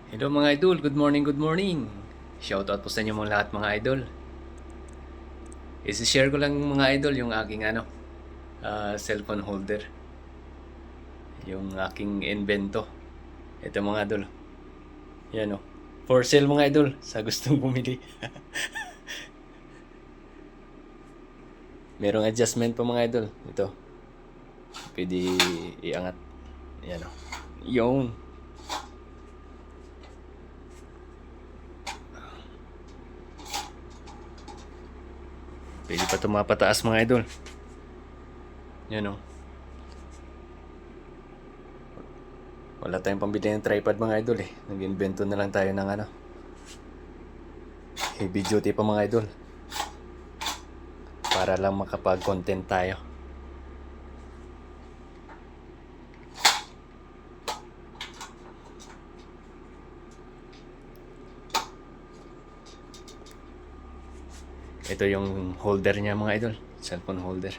Hello mga idol, good morning, good morning. Shoutout po sa inyo mga lahat mga idol. I-share ko lang mga idol yung aking cellphone holder. Yung aking invento. Ito mga idol. Yan o. For sale mga idol, sa gustong bumili. Merong adjustment po mga idol. Ito. Pwede iangat. Yan o. Yung. Pwede pa tumapataas mga idol. Yan o. Wala tayong pambili ng tripod mga idol eh. Nag-invento na lang tayo ng heavy duty pa mga idol. Para lang makapag-content tayo. Ito yung holder niya mga idol. Cellphone holder.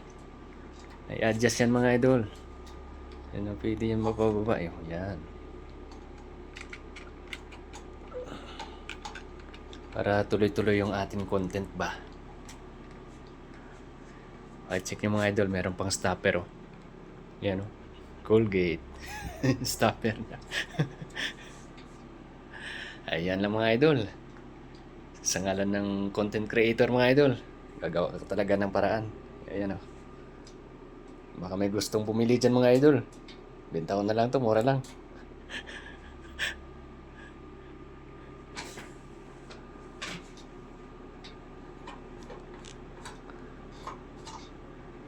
Ay adjust yan mga idol. Yan o, pwede yan mapababa. Yan. Para tuloy-tuloy yung ating content ba. Ay check nyo mga idol. Meron pang stopper o. Yan o. Colgate. Stopper na. Ayan lang mga idol. Sa ngalan ng content creator mga idol, gagawa ka talaga ng paraan. Ayan o. Baka may gustong pumili dyan mga idol. Benta ko na lang to, mura lang.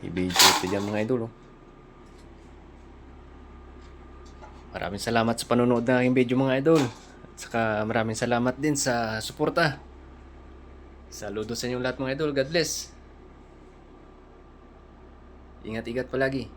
I-video ito dyan mga idol. Maraming salamat sa panonood ng aking video mga idol. At saka maraming salamat din sa suporta. Saludo sa inyong lahat mga idol. God bless. Ingat-ingat palagi.